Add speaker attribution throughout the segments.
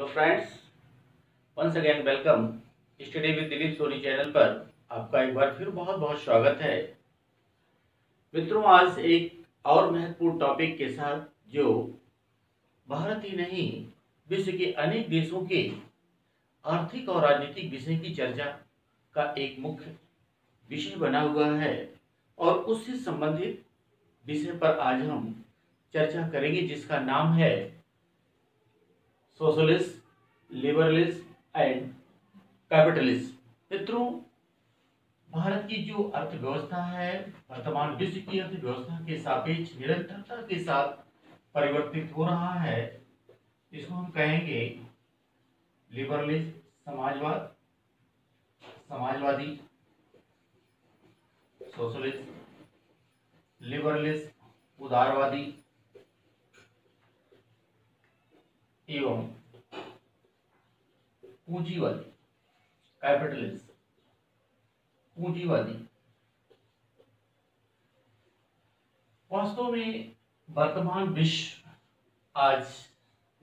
Speaker 1: Hello friends, once again welcome study with Dilip Soni channel पर आपका एक बार फिर बहुत बहुत स्वागत है। मित्रों, आज एक और महत्वपूर्ण टॉपिक के साथ जो भारत ही नहीं विश्व के अनेक देशों के आर्थिक और राजनीतिक विषय की चर्चा का एक मुख्य विषय बना हुआ है और उससे संबंधित विषय पर आज हम चर्चा करेंगे, जिसका नाम है सोशलिस्ट, लिबरलिज्म एंड कैपिटलिज्म। मित्रों, भारत की जो अर्थव्यवस्था है वर्तमान विश्व की अर्थव्यवस्था के सापेक्ष निरंतरता के साथ परिवर्तित हो रहा है। इसको हम कहेंगे लिबरलिज्म, समाजवादी, सोशलिज्म, लिबरलिज्म उदारवादी एवं पूंजीवादी, कैपिटलिज्म पूंजीवादी। वास्तव में वर्तमान विश्व आज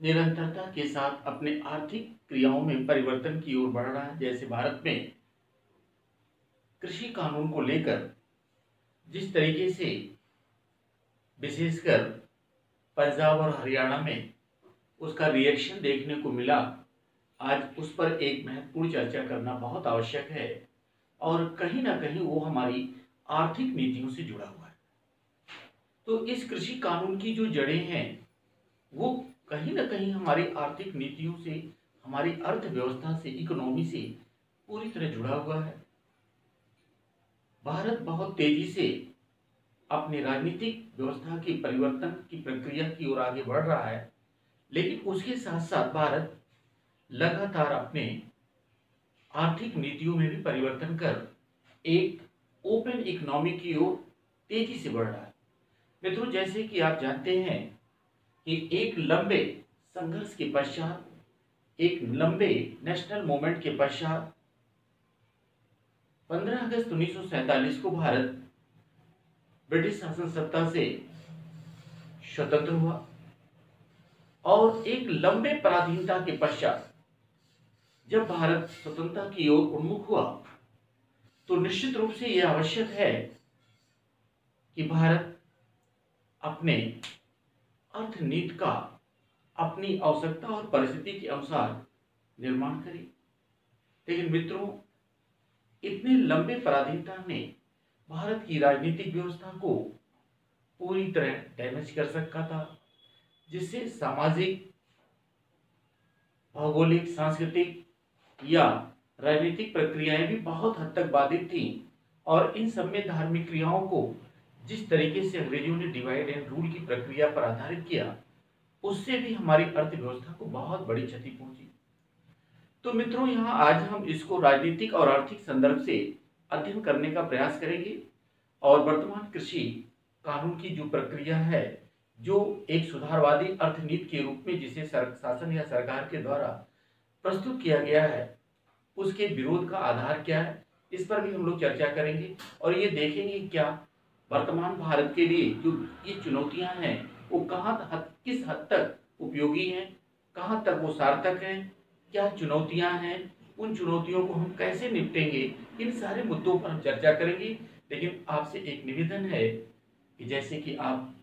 Speaker 1: निरंतरता के साथ अपने आर्थिक क्रियाओं में परिवर्तन की ओर बढ़ रहा है। जैसे भारत में कृषि कानून को लेकर जिस तरीके से विशेषकर पंजाब और हरियाणा में उसका रिएक्शन देखने को मिला, आज उस पर एक महत्वपूर्ण चर्चा करना बहुत आवश्यक है और कहीं ना कहीं वो हमारी आर्थिक नीतियों से जुड़ा हुआ है। तो इस कृषि कानून की जो जड़ें हैं वो कहीं ना कहीं हमारी आर्थिक नीतियों से, हमारी अर्थव्यवस्था से, इकोनॉमी से पूरी तरह जुड़ा हुआ है। भारत बहुत तेजी से अपनी राजनीतिक व्यवस्था की परिवर्तन की प्रक्रिया की ओर आगे बढ़ रहा है, लेकिन उसके साथ साथ भारत लगातार अपने आर्थिक नीतियों में भी परिवर्तन कर एक ओपन इकोनॉमी की ओर तेजी से बढ़ रहा है। मित्रों, जैसे कि आप जानते हैं कि एक लंबे संघर्ष के पश्चात, एक लंबे नेशनल मूवमेंट के पश्चात 15 अगस्त 1947 को भारत ब्रिटिश शासन सत्ता से स्वतंत्र हुआ और एक लंबे पराधीनता के पश्चात जब भारत स्वतंत्रता की ओर उन्मुख हुआ तो निश्चित रूप से यह आवश्यक है कि भारत अपने अर्थनीति का अपनी आवश्यकता और परिस्थिति के अनुसार निर्माण करे। लेकिन मित्रों, इतने लंबे पराधीनता ने भारत की राजनीतिक व्यवस्था को पूरी तरह डैमेज कर सकता था, जिससे सामाजिक, भौगोलिक, सांस्कृतिक या राजनीतिक प्रक्रियाएं भी बहुत हद तक बाधित थीं और इन सब में धार्मिक क्रियाओं को जिस तरीके से अंग्रेजों ने डिवाइड एंड रूल की प्रक्रिया पर आधारित किया, उससे भी हमारी अर्थव्यवस्था को बहुत बड़ी क्षति पहुंची। तो मित्रों, यहाँ आज हम इसको राजनीतिक और आर्थिक संदर्भ से अध्ययन करने का प्रयास करेंगे और वर्तमान कृषि कानून की जो प्रक्रिया है, जो एक सुधारवादी अर्थनीति के रूप में जिसे शासन या सरकार के द्वारा प्रस्तुत किया गया है, उसके विरोध का आधार क्या है, इस पर भी हम लोग चर्चा करेंगे और ये देखेंगे क्या वर्तमान भारत के लिए जो ये चुनौतियां हैं वो किस हद तक उपयोगी हैं, कहाँ तक वो सार्थक हैं, क्या चुनौतियां हैं, उन चुनौतियों को हम कैसे निपटेंगे, इन सारे मुद्दों पर हम चर्चा करेंगे। लेकिन आपसे एक निवेदन है कि जैसे कि आप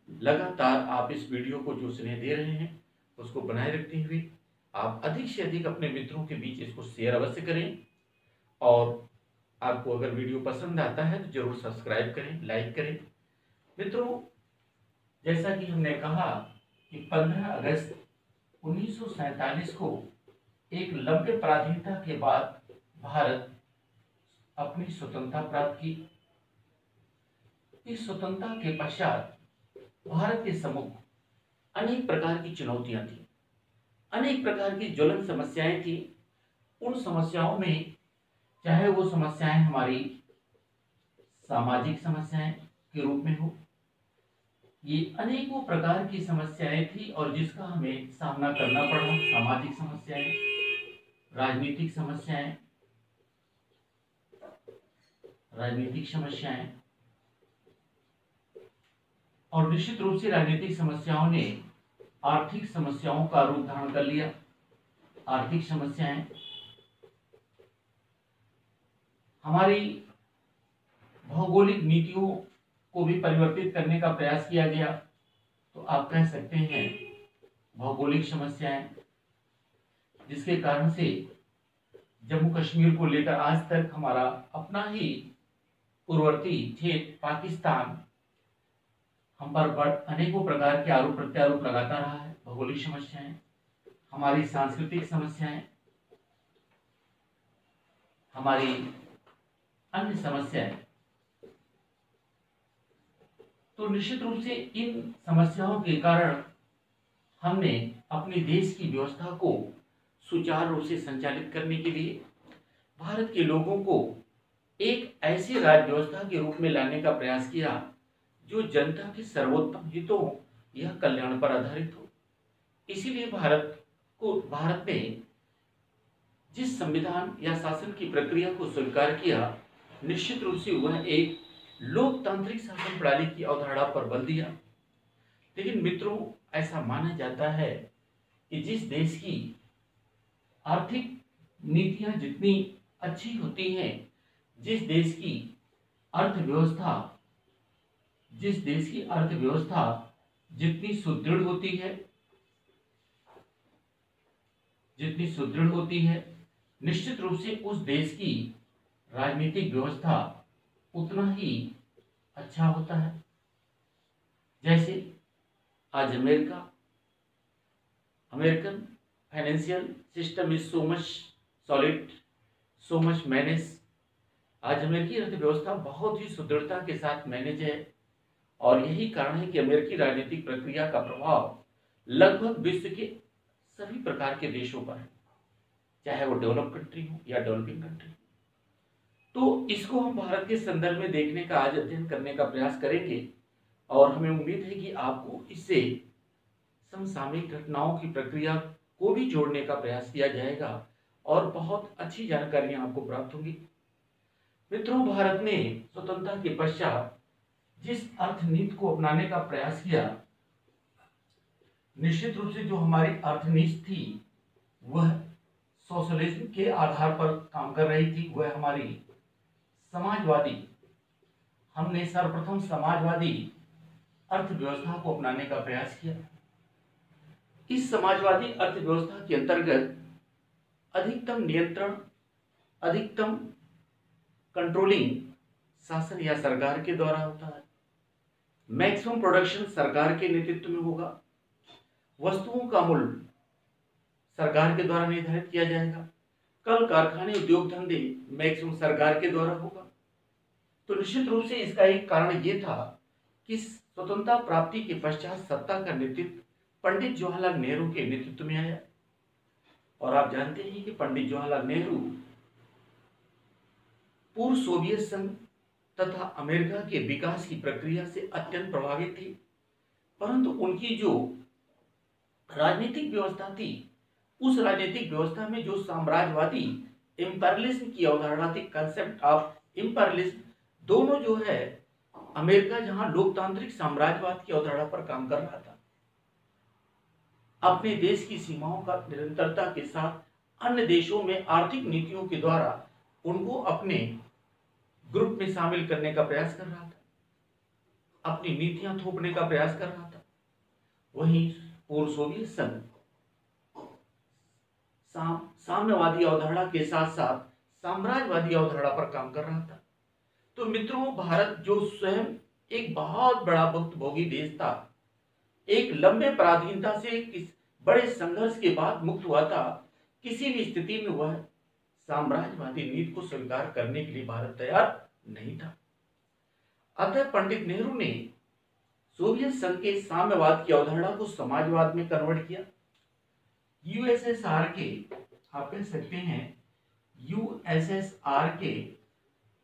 Speaker 1: लगातार आप इस वीडियो को जो स्नेह दे रहे हैं उसको बनाए रखते हुए आप अधिक से अधिक अपने मित्रों के बीच इसको शेयर अवश्य करें और आपको अगर वीडियो पसंद आता है तो जरूर सब्सक्राइब करें, लाइक करें। मित्रों, जैसा कि हमने कहा कि 15 अगस्त 1947 को एक लंबे पराधीनता के बाद भारत अपनी स्वतंत्रता प्राप्त की। इस स्वतंत्रता के पश्चात भारत के सम्मुख अनेक प्रकार की चुनौतियां थी, अनेक प्रकार की ज्वलन समस्याएं थी। उन समस्याओं में चाहे वो समस्याएं हमारी सामाजिक समस्याएं के रूप में हो, ये अनेकों प्रकार की समस्याएं थी और जिसका हमें सामना करना पड़ा। सामाजिक समस्याएं, राजनीतिक समस्याएं और निश्चित रूप से राजनीतिक समस्याओं ने आर्थिक समस्याओं का रूप धारण कर लिया। आर्थिक समस्याएं, हमारी भौगोलिक नीतियों को भी परिवर्तित करने का प्रयास किया गया। तो आप कह सकते हैं भौगोलिक समस्याएं, जिसके कारण से जम्मू कश्मीर को लेकर आज तक हमारा अपना ही पूर्ववर्ती क्षेत्र पाकिस्तान हम पर अनेकों प्रकार के आरोप प्रत्यारोप लगाता रहा है। भौगोलिक समस्याएं, हमारी सांस्कृतिक समस्याएं, हमारी अन्य समस्याएं। तो निश्चित रूप से इन समस्याओं के कारण हमने अपने देश की व्यवस्था को सुचारू रूप से संचालित करने के लिए भारत के लोगों को एक ऐसी राज्य व्यवस्था के रूप में लाने का प्रयास किया जो जनता के सर्वोत्तम हितों या कल्याण पर आधारित हो। इसीलिए भारत ने जिस संविधान या शासन की प्रक्रिया को स्वीकार किया, निश्चित रूप से वह एक लोकतांत्रिक शासन प्रणाली की अवधारणा पर बल दिया। लेकिन मित्रों, ऐसा माना जाता है कि जिस देश की आर्थिक नीतियां जितनी अच्छी होती हैं, जिस देश की अर्थव्यवस्था जितनी सुदृढ़ होती है, निश्चित रूप से उस देश की राजनीतिक व्यवस्था उतना ही अच्छा होता है। जैसे आज American financial system is so much solid, so much manage. आज अमेरिकी अर्थव्यवस्था बहुत ही सुदृढ़ता के साथ मैनेज है, और यही कारण है कि अमेरिकी राजनीतिक प्रक्रिया का प्रभाव लगभग विश्व के सभी प्रकार के देशों पर है, चाहे वो डेवलप कंट्री हो या डेवलपिंग कंट्री। तो इसको हम भारत के संदर्भ में देखने का आज अध्ययन करने का प्रयास करेंगे, और हमें उम्मीद है कि आपको इससे समसामयिक घटनाओं की प्रक्रिया को भी जोड़ने का प्रयास किया जाएगा और बहुत अच्छी जानकारियां आपको प्राप्त होंगी। मित्रों, भारत ने स्वतंत्रता के पश्चात जिस अर्थनीति को अपनाने का प्रयास किया, निश्चित रूप से जो हमारी अर्थनीति थी वह सोशलिज्म के आधार पर काम कर रही थी। वह हमारी हमने सर्वप्रथम समाजवादी अर्थव्यवस्था को अपनाने का प्रयास किया। इस समाजवादी अर्थव्यवस्था के अंतर्गत अधिकतम नियंत्रण, अधिकतम कंट्रोलिंग शासन या सरकार के द्वारा होता है। मैक्सिमम प्रोडक्शन सरकार के नेतृत्व में होगा। वस्तुओं का मूल्य सरकार के द्वारा निर्धारित किया जाएगा। कल कारखाने, उद्योग धंधे मैक्सिमम सरकार के द्वारा होगा। तो निश्चित रूप से इसका एक कारण ये था कि स्वतंत्रता प्राप्ति के पश्चात सत्ता का नेतृत्व पंडित जवाहरलाल नेहरू के नेतृत्व में आया। और आप जानते हैं कि पंडित जवाहरलाल नेहरू पूर्व सोवियत संघ तथा अमेरिका के विकास की प्रक्रिया से अत्यंत प्रभावित थे, परंतु उनकी जो राजनीतिक व्यवस्था थी, उस राजनीतिक व्यवस्था में जो साम्राज्यवादी इंपीरियलिज्म की अवधारणा थी, कंसेप्ट ऑफ इंपीरियलिज्म, दोनों जो है, अमेरिका जहां लोकतांत्रिक साम्राज्यवाद की अवधारणा पर काम कर रहा था, अपने देश की सीमाओं का निरंतरता के साथ अन्य देशों में आर्थिक नीतियों के द्वारा उनको अपने ग्रुप में शामिल करने का प्रयास कर रहा था, अपनी नीतियां थोपने का प्रयास कर रहा था। वहीं पूर्व सोवियत संघ साम्यवादी अवधारणा के साथ साथ साम्राज्यवादी अवधारणा पर काम कर रहा था। तो मित्रों, भारत जो स्वयं एक बहुत बड़ा भुक्तभोगी देश था, एक लंबे पराधीनता से बड़े संघर्ष के बाद मुक्त हुआ था, किसी भी स्थिति में वह साम्राज्यवादी नीति को स्वीकार करने के लिए भारत तैयार नहीं था। अतः पंडित नेहरू ने सोवियत संघ के साम्यवाद की अवधारणा को समाजवाद में कन्वर्ट किया। यूएसएसआर के, आप कह सकते हैं यूएसएसआर के,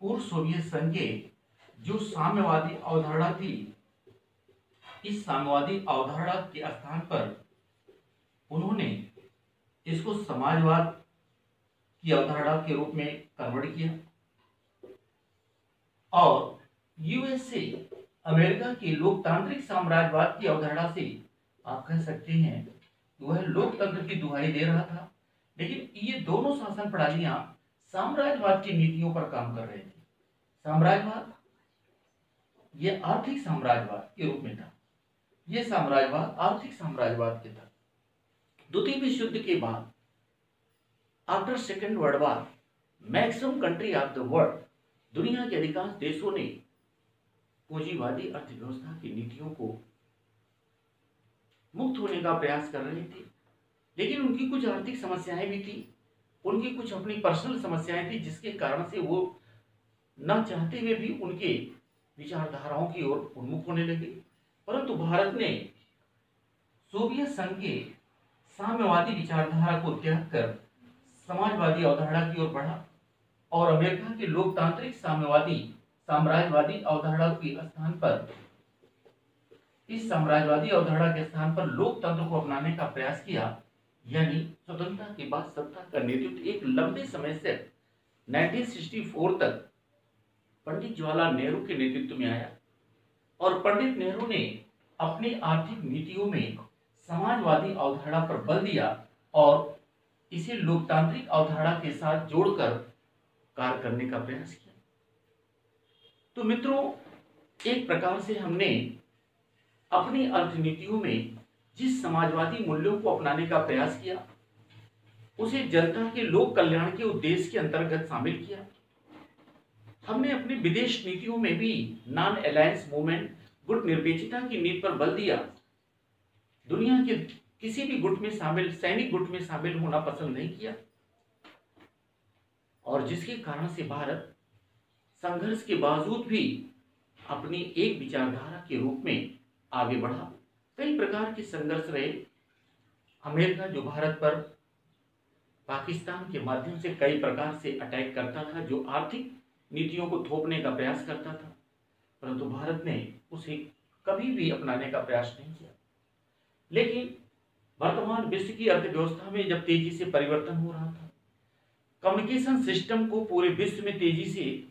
Speaker 1: पूर्व सोवियत संघ के जो साम्यवादी अवधारणा थी, इस साम्यवादी अवधारणा के स्थान पर उन्होंने इसको समाजवाद की अवधारणा के रूप में कन्वर्ट किया। और यूएसए, अमेरिका की लोकतांत्रिक साम्राज्यवाद की अवधारणा से आप कह सकते हैं वह लोकतंत्र की दुहाई दे रहा था, लेकिन ये दोनों शासन प्रणालियां साम्राज्यवाद की नीतियों पर काम कर रहे थे। साम्राज्यवाद ये आर्थिक साम्राज्यवाद के रूप में था। ये साम्राज्यवाद आर्थिक साम्राज्यवाद के था। द्वितीय विश्व युद्ध के बाद after second world war maximum country of the world, दुनिया के अधिकांश देशों ने पूंजीवादी अर्थव्यवस्था की नीतियों को मुक्त होने का प्रयास कर रहे थे। लेकिन उनकी कुछ आर्थिक समस्याएं भी थी, उनकी कुछ अपनी पर्सनल समस्याएं थी, जिसके कारण से वो न चाहते हुए भी उनके विचारधाराओं की ओर उन्मुख होने लगे। परंतु भारत ने सोवियत संघ के साम्यवादी विचारधारा को त्याग कर समाजवादी अवधारणा की ओर बढ़ा और अमेरिका के लोकतांत्रिक साम्यवादी साम्राज्यवादी अवधारणा के स्थान पर इस साम्राज्यवादी अवधारणा के स्थान पर लोकतंत्र को अपनाने का प्रयास किया। यानी स्वतंत्रता के बाद सत्ता का नेतृत्व एक लंबे समय से 1964 तक पंडित जवाहरलाल नेहरू के नेतृत्व में आया और पंडित नेहरू ने अपनी आर्थिक नीतियों में समाजवादी अवधारणा पर बल दिया और इसे लोकतांत्रिक अवधारणा के साथ जोड़कर कार्य करने का प्रयास किया। तो मित्रों, एक प्रकार से हमने अपनी अर्थनीतियों में जिस समाजवादी मूल्यों को अपनाने का प्रयास किया उसे जनता के लोक कल्याण के उद्देश्य के अंतर्गत शामिल किया। हमने अपनी विदेश नीतियों में भी नॉन अलायंस मूवमेंट गुट निरपेक्षता की नीति पर बल दिया। दुनिया के किसी भी गुट में शामिल सैनिक गुट में शामिल होना पसंद नहीं किया और जिसके कारण से भारत संघर्ष के बावजूद भी अपनी एक विचारधारा के रूप में आगे बढ़ा। कई प्रकार के संघर्ष रहे। अमेरिका जो भारत पर पाकिस्तान के माध्यम से कई प्रकार से अटैक करता था, जो आर्थिक नीतियों को थोपने का प्रयास करता था, परंतु भारत ने उसे कभी भी अपनाने का प्रयास नहीं किया। लेकिन वर्तमान विश्व की अर्थव्यवस्था में जब तेजी से परिवर्तन हो रहा था, कम्युनिकेशन सिस्टम को पूरे विश्व में तेजी से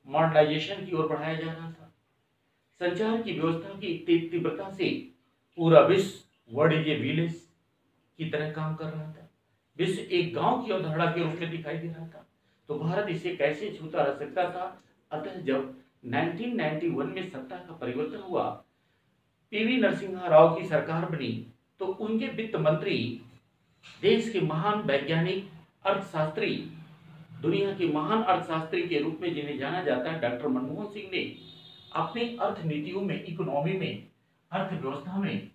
Speaker 1: मॉडर्नाइजेशन की ओर बढ़ाया जा रहा था, संचार की व्यवस्था की तीव्रता से पूरा विश्व वर्ल्ड इज ए विलेज की तरह काम कर रहा था, विश्व एक गांव की अवधारणा के रूप में दिखाई दे रहा था। तो भारत इसे कैसे छूता रह सकता था। अतः जब 1991 में सत्ता का परिवर्तन हुआ, पीवी नरसिम्हा राव की सरकार बनी, तो उनके वित्त मंत्री देश के महान वैज्ञानिक अर्थशास्त्री, दुनिया के महान अर्थशास्त्री के रूप में जिन्हें जाना जाता है, डॉक्टर मनमोहन सिंह ने अपनी अर्थनीतियों में, इकोनॉमी में, अर्थव्यवस्था में,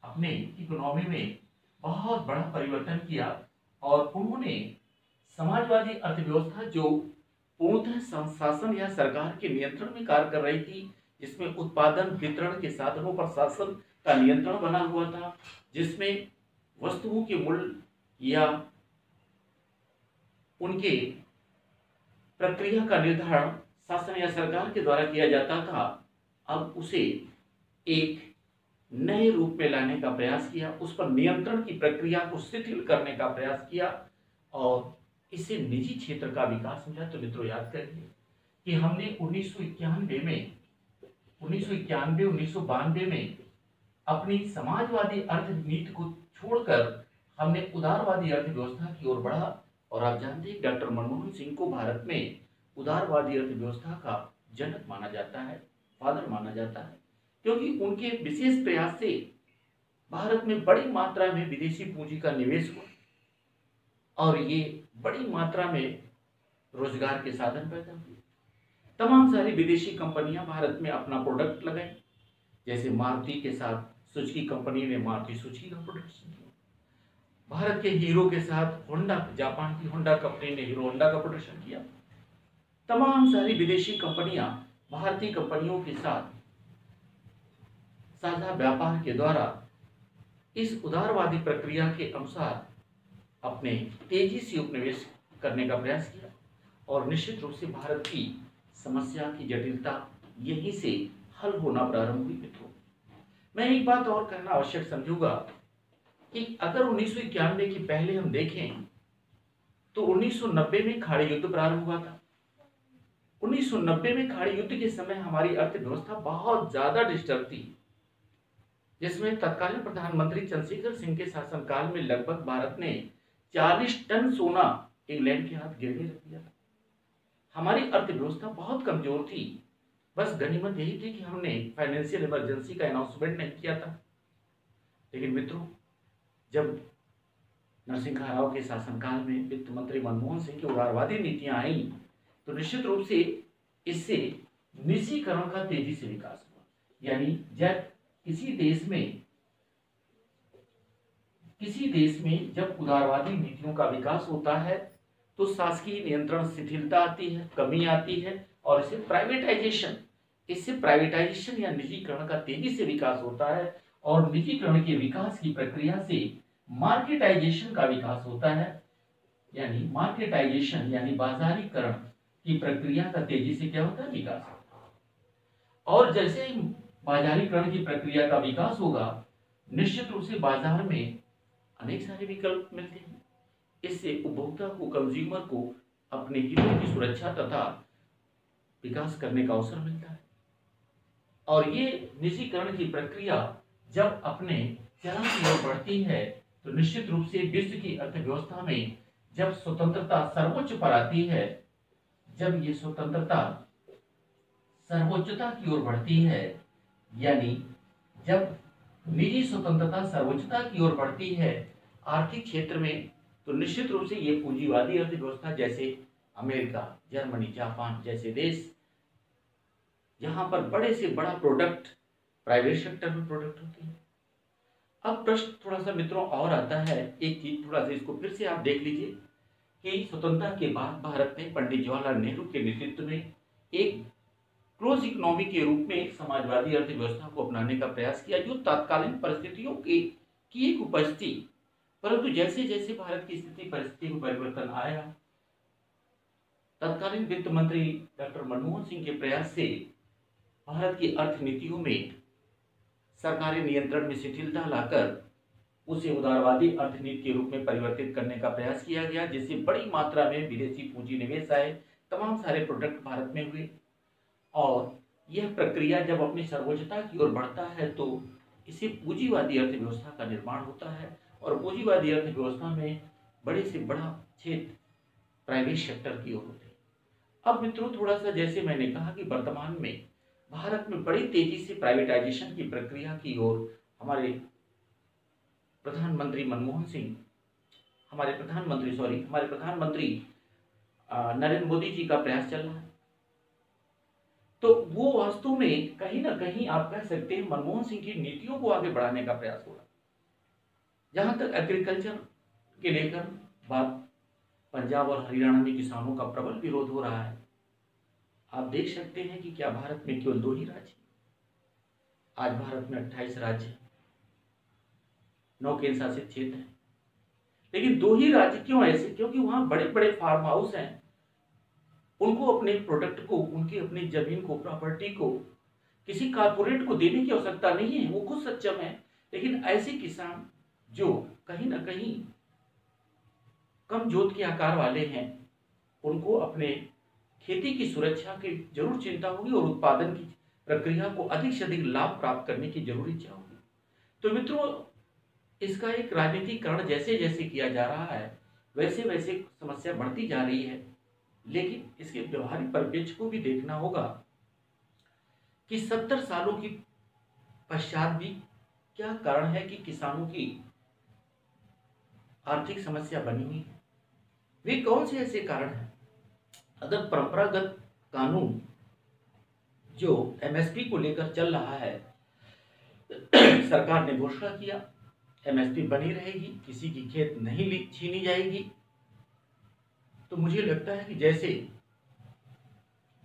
Speaker 1: अपने इकोनॉमी में बहुत बड़ा परिवर्तन किया और उन्होंने समाजवादी अर्थव्यवस्था जो पूर्णतः शासन या सरकार के नियंत्रण में कार्य कर रही थी, जिसमें उत्पादन वितरण के साधनों पर शासन का नियंत्रण बना हुआ था, जिसमें वस्तुओं के मूल्य या उनके प्रक्रिया का निर्धारण शासन या सरकार के द्वारा किया जाता था, अब उसे एक नए रूप में लाने का प्रयास किया, उस पर नियंत्रण की प्रक्रिया को शिथिल करने का प्रयास किया और इसे निजी क्षेत्र का विकास समझा। तो मित्रों याद करिए कि हमने 1991-1992 में अपनी समाजवादी अर्थनीति को छोड़कर हमने उदारवादी अर्थव्यवस्था की ओर बढ़ा और आप जानते हैं डॉक्टर मनमोहन सिंह को भारत में उदारवादी अर्थव्यवस्था का जनक माना जाता है, फादर माना जाता है, क्योंकि उनके विशेष प्रयास से भारत में बड़ी मात्रा में विदेशी पूंजी का निवेश हुआ और ये बड़ी मात्रा में रोजगार के साधन पैदा हुए। तमाम सारी विदेशी कंपनियां भारत में अपना प्रोडक्ट लगाई, जैसे मारुति के साथ सुजुकी कंपनी ने मारुति सुजुकी का प्रोडक्शन किया, भारत के हीरो के साथ होंडा, जापान की होंडा कंपनी ने हीरो होंडा का प्रोडक्शन किया। तमाम सारी विदेशी कंपनियां भारतीय कंपनियों के साथ साझा व्यापार के द्वारा इस उदारवादी प्रक्रिया के अनुसार अपने तेजी से उपनिवेश करने का प्रयास किया और निश्चित रूप से भारत की समस्या की जटिलता यहीं से हल होना प्रारंभ हुई। मित्रों, मैं एक बात और कहना आवश्यक समझूंगा कि अगर 1991 के पहले हम देखें तो 1990 में खाड़ी युद्ध प्रारंभ हुआ था। 1990 में खाड़ी युद्ध के समय हमारी अर्थव्यवस्था बहुत ज्यादा डिस्टर्ब थी, जिसमें तत्कालीन प्रधानमंत्री चंद्रशेखर सिंह के शासनकाल में लगभग भारत ने 40 टन सोना इंग्लैंड के हाथ गिरवी रख दिया था। हमारी अर्थव्यवस्था बहुत कमजोर थी, बस गनीमत यही थी कि हमने फाइनेंशियल इमरजेंसी का अनाउंसमेंट नहीं किया था। लेकिन मित्रों, जब नरसिंह राव के शासनकाल में वित्त मंत्री मनमोहन सिंह की उदारवादी नीतियां आई, तो निश्चित रूप से इससे निजीकरण का तेजी से विकास हुआ। यानी जब किसी देश में जब उदारवादी नीतियों का विकास होता है तो शासकीय नियंत्रण शिथिलता आती है, कमी आती है, और इससे प्राइवेटाइजेशन या निजीकरण का तेजी से विकास होता है, और निजीकरण के विकास की प्रक्रिया से मार्केटाइजेशन का विकास होता है। यानी मार्केटाइजेशन यानी बाजारीकरण की प्रक्रिया का तेजी से क्या होता है, विकास होता है। और जैसे ही बाजारीकरण की प्रक्रिया का विकास होगा, निश्चित रूप से बाजार में अनेक सारे विकल्प मिलते हैं। इससे उपभोक्ता को, कंज्यूमर को अपने हितों की सुरक्षा तथा विकास करने का अवसर मिलता है। और ये निजीकरण की प्रक्रिया जब अपने चरम की ओर बढ़ती है तो निश्चित रूप से विश्व की अर्थव्यवस्था में जब स्वतंत्रता सर्वोच्च पर आती है, जब ये स्वतंत्रता सर्वोच्चता की ओर बढ़ती है, यानी जब निजी स्वतंत्रता सर्वोच्चता की ओर बढ़ती है आर्थिक क्षेत्र में, तो निश्चित रूप से ये पूंजीवादी अर्थव्यवस्था जैसे अमेरिका, जर्मनी, जापान जैसे देश, जहां पर बड़े से बड़ा प्रोडक्ट प्राइवेट सेक्टर में प्रोडक्ट होती है। अब प्रश्न थोड़ा सा मित्रों और आता है, एक चीज थोड़ा सा इसको फिर से आप देख लीजिए कि स्वतंत्रता के बाद भारत ने पंडित जवाहरलाल नेहरू के नेतृत्व में एक क्लोज इकोनॉमी के रूप में एक समाजवादी अर्थव्यवस्था को अपनाने का प्रयास किया, जो तत्कालीन परिस्थितियों की एक उपज थी। परंतु जैसे जैसे भारत की स्थिति परिस्थिति में परिवर्तन आया, तत्कालीन वित्त मंत्री डॉक्टर मनमोहन सिंह के प्रयास से भारत की अर्थनीतियों में सरकारी नियंत्रण में शिथिलता लाकर उसे उदारवादी अर्थनीति के रूप में परिवर्तित करने का प्रयास किया गया, जिससे बड़ी मात्रा में विदेशी पूंजी निवेश आए, तमाम सारे प्रोडक्ट भारत में हुए। और यह प्रक्रिया जब अपनी सर्वोच्चता की ओर बढ़ता है तो इसे पूंजीवादी अर्थव्यवस्था का निर्माण होता है, और पूंजीवादी अर्थव्यवस्था में बड़े से बड़ा क्षेत्र प्राइवेट सेक्टर की ओर होते हैं। अब मित्रों, थोड़ा सा जैसे मैंने कहा कि वर्तमान में भारत में बड़ी तेजी से प्राइवेटाइजेशन की प्रक्रिया की ओर हमारे प्रधानमंत्री नरेंद्र मोदी जी का प्रयास चल रहा है। तो वो वास्तव में कहीं ना कहीं आप कह सकते हैं मनमोहन सिंह की नीतियों को आगे बढ़ाने का प्रयास हो रहा है। जहां तक एग्रीकल्चर के लेकर बात, पंजाब और हरियाणा में किसानों का प्रबल विरोध हो रहा है। आप देख सकते हैं कि क्या भारत में केवल 2 ही राज्य, आज भारत में 28 राज्य हैं, 9 केंद्र शासित क्षेत्र हैं, लेकिन 2 ही राज्य क्यों ऐसे? क्योंकि वहां बड़े बड़े फार्म हाउस हैं, उनको अपने प्रोडक्ट को, उनकी अपनी जमीन को, प्रॉपर्टी को किसी कारपोरेट को देने की आवश्यकता नहीं है, वो खुद सक्षम है। लेकिन ऐसे किसान जो कहीं ना कहीं कम जोत के आकार वाले हैं, उनको अपने खेती की सुरक्षा की जरूर चिंता होगी और उत्पादन की प्रक्रिया को अधिक से अधिक लाभ प्राप्त करने की जरूरी इच्छा होगी। तो मित्रों, इसका एक राजनीतिकरण जैसे जैसे किया जा रहा है वैसे वैसे समस्या बढ़ती जा रही है। लेकिन इसके व्यवहारिक परिप्रेक्ष्य को भी देखना होगा कि 70 सालों की पश्चात भी क्या कारण है कि किसानों की आर्थिक समस्या बनी हुई है। वे कौन से ऐसे कारण हैं? अगर परंपरागत कानून जो एमएसपी को लेकर चल रहा है, सरकार ने घोषणा किया एमएसपी बनी रहेगी, किसी की खेत नहीं छीनी जाएगी, तो मुझे लगता है कि जैसे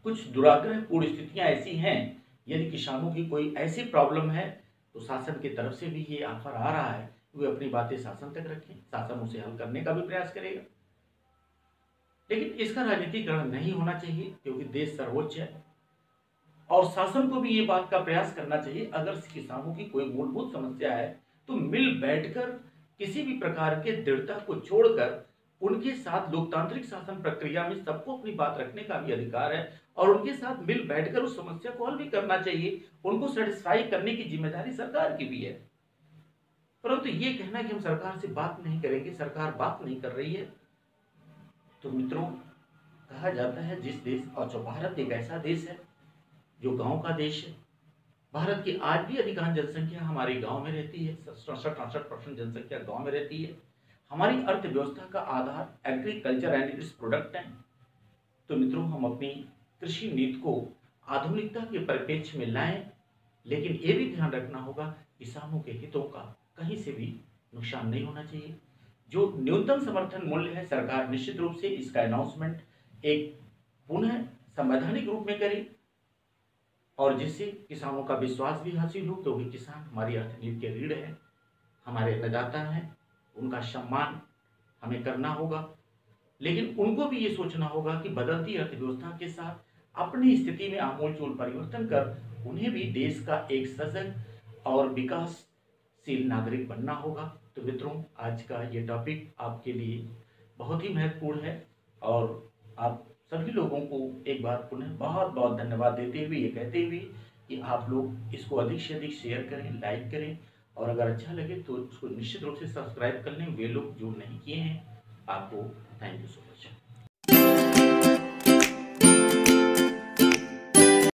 Speaker 1: कुछ दुराग्रहपूर्ण स्थितियां ऐसी हैं, यदि किसानों की कोई ऐसी प्रॉब्लम है तो शासन की तरफ से भी ये ऑफर आ रहा है, वे अपनी बातें शासन तक रखें, शासन उसे हल करने का भी प्रयास करेगा। लेकिन इसका राजनीतिकरण नहीं होना चाहिए, क्योंकि देश सर्वोच्च है और शासन को भी ये बात का प्रयास करना चाहिए, अगर किसानों की कोई मूलभूत समस्या है तो मिल बैठकर किसी भी प्रकार के दृढ़ता को छोड़कर उनके साथ लोकतांत्रिक शासन प्रक्रिया में सबको अपनी बात रखने का भी अधिकार है, और उनके साथ मिल बैठकर उस समस्या को हल भी करना चाहिए। उनको सेटिस्फाई करने की जिम्मेदारी सरकार की भी है। परंतु ये कहना कि हम सरकार से बात नहीं करेंगे, सरकार बात नहीं कर रही है, तो मित्रों कहा जाता है जिस देश और जो भारत एक ऐसा देश है जो गांव का देश है। भारत की आज भी अधिकांश जनसंख्या हमारे गांव में रहती है, 67-68% जनसंख्या गांव में रहती है। हमारी अर्थव्यवस्था का आधार एग्रीकल्चर एंड इट्स प्रोडक्ट है। तो मित्रों हम अपनी कृषि नीति को आधुनिकता के परिप्रेक्ष्य में लाएं, लेकिन ये भी ध्यान रखना होगा किसानों के हितों का कहीं से भी नुकसान नहीं होना चाहिए। जो न्यूनतम समर्थन मूल्य है, सरकार निश्चित रूप से इसका अनाउंसमेंट एक पुनः संवैधानिक रूप में करे और जिससे किसानों का विश्वास भी हासिल हो, क्योंकि किसान हमारी अर्थनीति के रीढ़ है, हमारे अन्नदाता हैं, उनका सम्मान हमें करना होगा। लेकिन उनको भी ये सोचना होगा कि बदलती अर्थव्यवस्था के साथ अपनी स्थिति में आमूलचूल परिवर्तन कर उन्हें भी देश का एक सजग और विकासशील नागरिक बनना होगा। तो मित्रों आज का ये टॉपिक आपके लिए बहुत ही महत्वपूर्ण है और आप सभी लोगों को एक बार पुनः बहुत बहुत धन्यवाद देते हुए ये कहते हुए कि आप लोग इसको अधिक से अधिक शेयर करें, लाइक करें और अगर अच्छा लगे तो उसको निश्चित रूप से सब्सक्राइब कर लें। वे लोग जो नहीं किए हैं आपको थैंक यू सो मच।